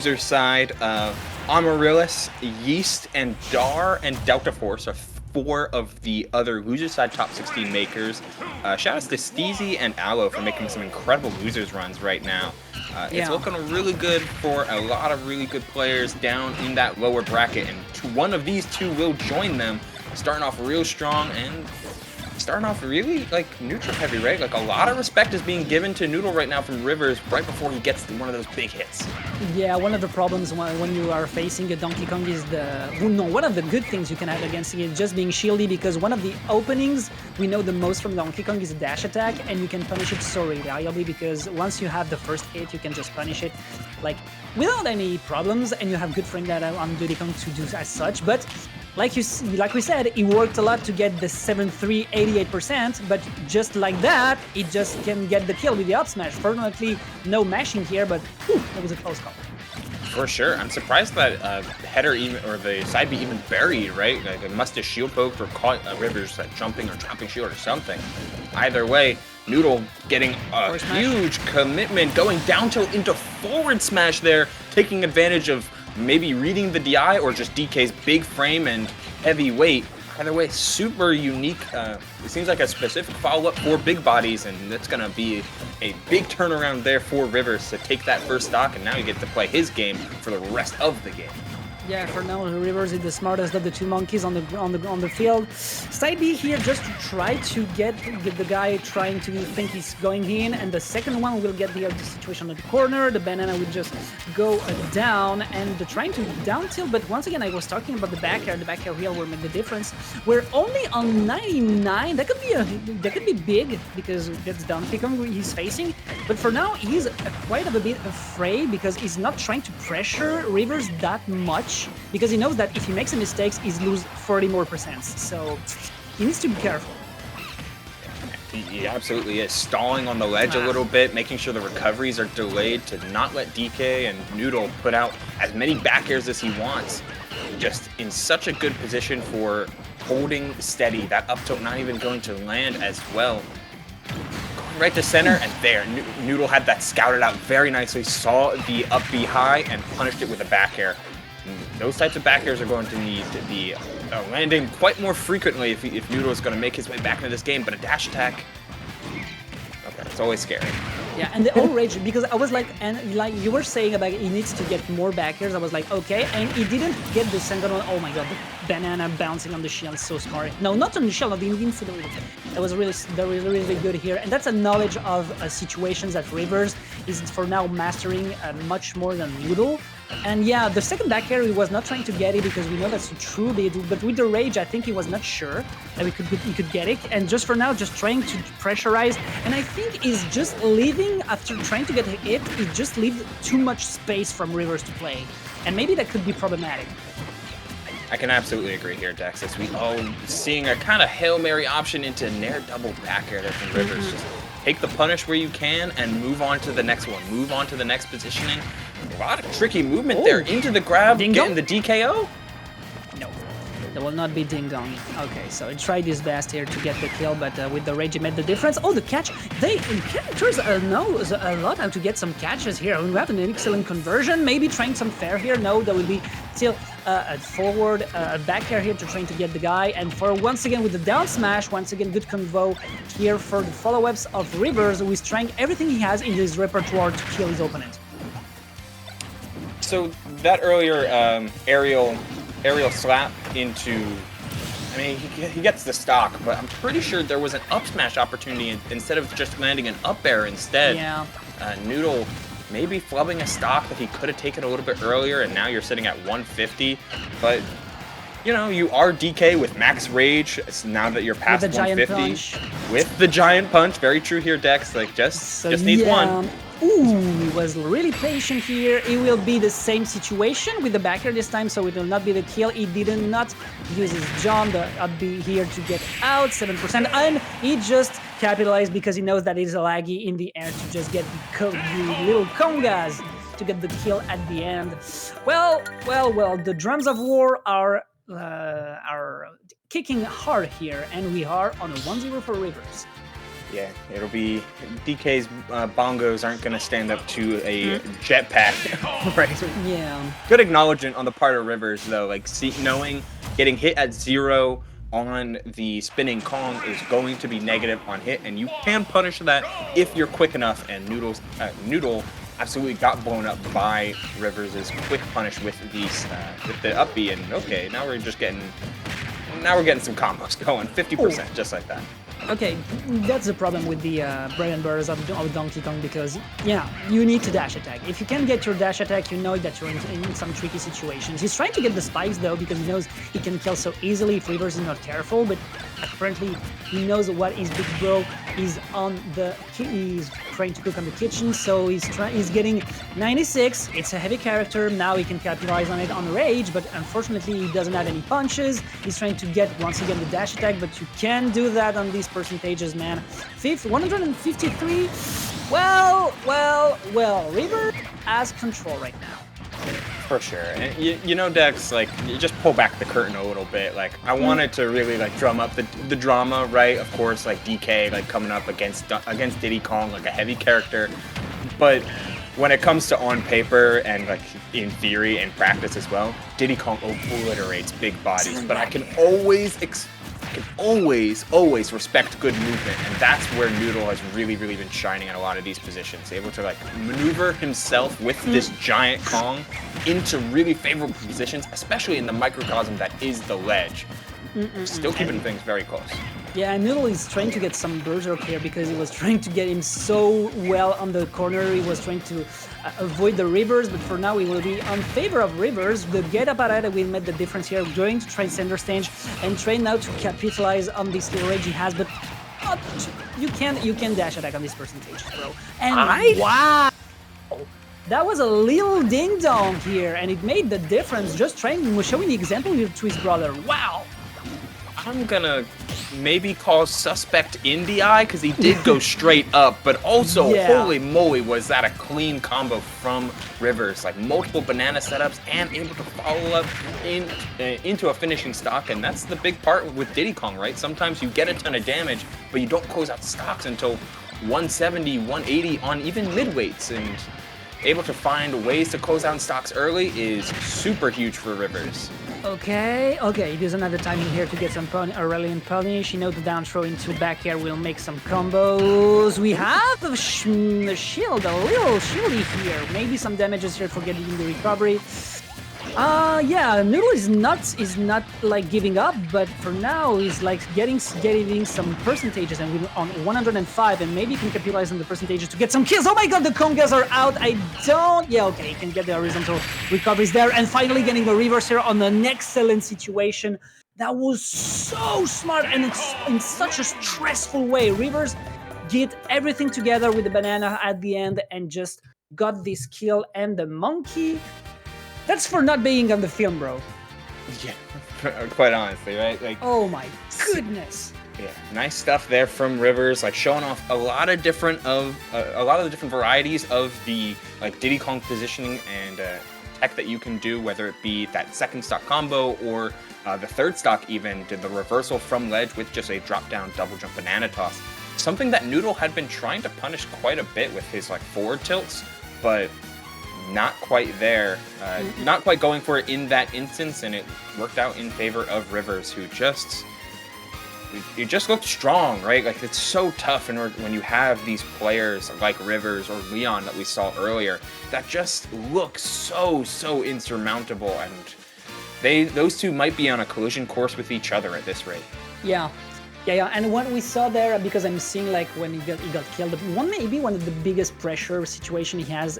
User side, Amaryllis, Yeast, and Dar, and Delta Force are 4 of the other loser side top 16 makers. Shout outs to Steezy and Aloe for making some incredible losers runs right now. It's looking really good for a lot of really good players down in that lower bracket, and one of these two will join them, starting off real strong and starting off really like neutral heavy, right? Like a lot of respect is being given to Noodle right now from Rivers right before he gets one of those big hits. Yeah, one of the problems when you are facing a Donkey Kong is one of the good things you can have against it is just being shieldy, because one of the openings we know the most from Donkey Kong is a dash attack, and you can punish it so reliably because once you have the first hit, you can just punish it like without any problems, and you have good frame data on Diddy Kong to do as such. But like we said, it worked a lot to get the 7-3 88%, but just like that, it just can get the kill with the up smash. Fortunately, no mashing here, but whew, that was a close call. For sure. I'm surprised that header even, or the side B even buried, right? Like it must have shield poked or caught Rivers jumping or dropping shield or something. Either way, Noodle getting a huge commitment, going down tilt into forward smash there, taking advantage of maybe reading the DI or just DK's big frame and heavy weight. Either way, super unique. It seems like a specific follow-up for big bodies, and that's going to be a big turnaround there for Rivers to take that first stock, and now you get to play his game for the rest of the game. Yeah, for now, Rivers is the smartest of the two monkeys on the field. Side B here just to try to get the guy trying to think he's going in, and the second one will get the situation at the corner. The banana will just go down, and trying to down tilt. But once again, I was talking about the back air. The back air here will make the difference. We're only on 99. That could be big because that's Donkey Kong he's facing. But for now, he's quite a bit afraid because he's not trying to pressure Rivers that much, because he knows that if he makes a mistake, he's lose 40 more %. So he needs to be careful. He absolutely is. Stalling on the ledge a little bit, making sure the recoveries are delayed to not let DK and Noodle put out as many back airs as he wants. Just in such a good position for holding steady. That up tilt not even going to land as well. Going right to center, and there, Noodle had that scouted out very nicely, saw the up B high, and punished it with a back air. Those types of back airs are going to need to be landing quite more frequently if Noodle is going to make his way back into this game, but a dash attack, okay, it's always scary. Yeah, and the old rage, because I was like, and like you were saying about he needs to get more back airs, I was like, okay, and he didn't get the second one. Oh my god, the banana bouncing on the shield, so smart. No, not on the shield, on the invincibility. That was really good here, and that's a knowledge of situations that Rivers is for now mastering much more than Noodle. And yeah, the second back air, he was not trying to get it because we know that's true, but with the rage, I think he was not sure that he could get it. And just for now, just trying to pressurize. And I think he's just leaving, after trying to get it, he just leaves too much space from Rivers to play. And maybe that could be problematic. I can absolutely agree here, Dexis. We seeing a kind of Hail Mary option into Nair double back air there from Rivers. Just take the punish where you can and move on to the next one. Move on to the next positioning. A lot of tricky movement there into the grab, getting the DKO. No, there will not be ding dong. Okay, so he tried his best here to get the kill, but with the rage, he made the difference. Oh, the catch! Characters know a lot how to get some catches here. We have an excellent conversion. Maybe trying some fair here. No, there will be still a forward back air here to trying to get the guy. And for once again with the down smash, once again good convo here for the follow-ups of Rivers, who is trying everything he has in his repertoire to kill his opponent. So that earlier aerial slap into, I mean, he gets the stock, but I'm pretty sure there was an up smash opportunity instead of just landing an up air instead. Yeah. Noodle maybe flubbing a stock that he could have taken a little bit earlier, and now you're sitting at 150. But, you know, you are DK with max rage now that you're past 150. With the giant punch. Very true here, Dex. Like, just needs one. Ooh, he was really patient here. It will be the same situation with the back air this time, so it will not be the kill. He did not use his jump, the up B here to get out, 7%, and he just capitalized because he knows that it is laggy in the air to just get the little congas to get the kill at the end. Well, the drums of war are kicking hard here, and we are on a 1-0 for Rivers. Yeah, it'll be DK's bongos aren't going to stand up to a jetpack, right? Yeah. Good acknowledgement on the part of Rivers, though. Like, knowing getting hit at 0 on the spinning Kong is going to be negative on hit, and you can punish that if you're quick enough. And Noodle absolutely got blown up by Rivers' quick punish with the up B, and okay, now we're getting some combos going, 50% just like that. Okay, that's the problem with the bread and butters of Donkey Kong, because, yeah, you need to dash attack. If you can get your dash attack, you know that you're in some tricky situations. He's trying to get the spikes, though, because he knows he can kill so easily if Rivers is not careful, but apparently he knows what his big bro is he's trying to cook on the kitchen, so he's getting 96. It's a heavy character. Now he can capitalize on it on rage, but unfortunately he doesn't have any punches. He's trying to get, once again, the dash attack, but you can do that on these percentages, man. 153. Well, River has control right now. For sure. And you know, Dex, like, you just pull back the curtain a little bit. Like, I wanted to really, like, drum up the drama, right? Of course, like, DK, like, coming up against Diddy Kong, like, a heavy character. But when it comes to on paper and, like, in theory and practice as well, Diddy Kong obliterates big bodies. But I can always respect good movement, and that's where Noodle has really been shining in a lot of these positions, able to, like, maneuver himself with this giant Kong into really favorable positions, especially in the microcosm that is the ledge. Still keeping things very close. Yeah, Noodle is trying to get some berserk here because he was trying to get him so well on the corner. He was trying to avoid the Rivers, but for now he will be on favor of Rivers. The get up ahead will make the difference here. Going to try center stage and try now to capitalize on this little rage he has, but you can dash attack on this percentage, bro. And wow! That was a little ding dong here, and it made the difference. Just showing the example here to his brother. Wow! I'm gonna maybe call suspect in the eye because he did go straight up, but also, holy moly, was that a clean combo from Rivers. Like, multiple banana setups and able to follow up into a finishing stock, and that's the big part with Diddy Kong, right? Sometimes you get a ton of damage, but you don't close out stocks until 170, 180 on even midweights, and able to find ways to close out stocks early is super huge for Rivers. Okay, he doesn't have the timing here to get some Aurelian punish. You know, the down throw into back air will make some combos. We have a shield, a little shieldy here. Maybe some damages here for getting the recovery. Yeah, Noodle is not like giving up, but for now he's like getting some percentages, and we're on 105, and maybe he can capitalize on the percentages to get some kills. Oh my god, the Kongas are out. Yeah, okay, he can get the horizontal recoveries there, and finally getting the reverse here on an excellent situation. That was so smart, and it's in such a stressful way. Rivers get everything together with the banana at the end and just got this kill, and the monkey. That's for not being on the film, bro. Yeah, quite honestly, right? Like, oh my goodness. Yeah, nice stuff there from Rivers, like showing off a lot of the different varieties of the, like, Diddy Kong positioning and tech that you can do, whether it be that second stock combo or the third stock even did the reversal from ledge with just a drop down double jump banana toss. Something that Noodle had been trying to punish quite a bit with his, like, forward tilts, but not quite there, not quite going for it in that instance, and it worked out in favor of Rivers, who just looked strong, right? Like, it's so tough when you have these players like Rivers or Leon that we saw earlier that just look so insurmountable, and those two might be on a collision course with each other at this rate. Yeah, and what we saw there, because I'm seeing, like, when he got killed, maybe one of the biggest pressure situation he has,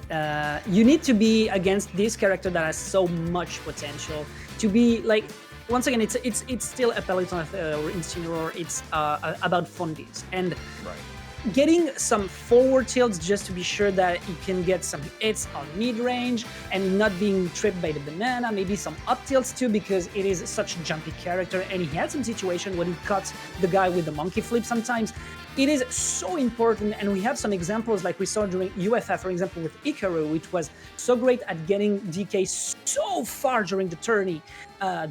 you need to be against this character that has so much potential to be, like, once again, it's still a Peloton Incineroar, it's about fundies, and getting some forward tilts just to be sure that he can get some hits on mid-range and not being tripped by the banana, maybe some up tilts too, because it is such a jumpy character, and he had some situation when he cuts the guy with the monkey flip sometimes. It is so important, and we have some examples like we saw during UFF, for example, with Ikaru, which was so great at getting DK so far during the tourney,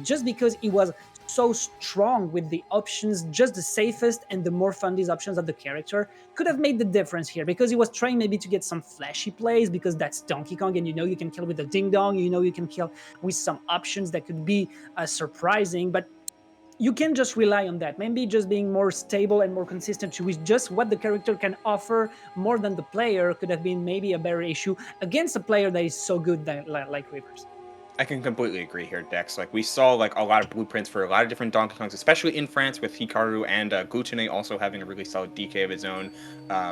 just because he was so strong with the options, just the safest and the more fun these options of the character could have made the difference here, because he was trying maybe to get some flashy plays because that's Donkey Kong, and you can kill with a ding dong, you can kill with some options that could be surprising, but you can just rely on that. Maybe just being more stable and more consistent with just what the character can offer more than the player could have been maybe a better issue against a player that is so good like Rivers. I can completely agree here, Dex. Like we saw like a lot of blueprints for a lot of different Donkey Kongs, especially in France with Hikaru and Glutonate also having a really solid DK of his own.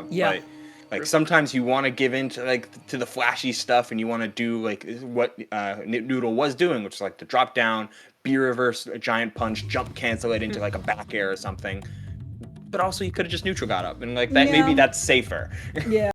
Yeah. But like sometimes you want to give into like to the flashy stuff and you want to do like what Noodle was doing, which is like the drop down, B reverse, a giant punch, jump cancel it into like a back air or something. But also you could have just neutral got up and like that. Maybe Yeah. that's safer. Yeah.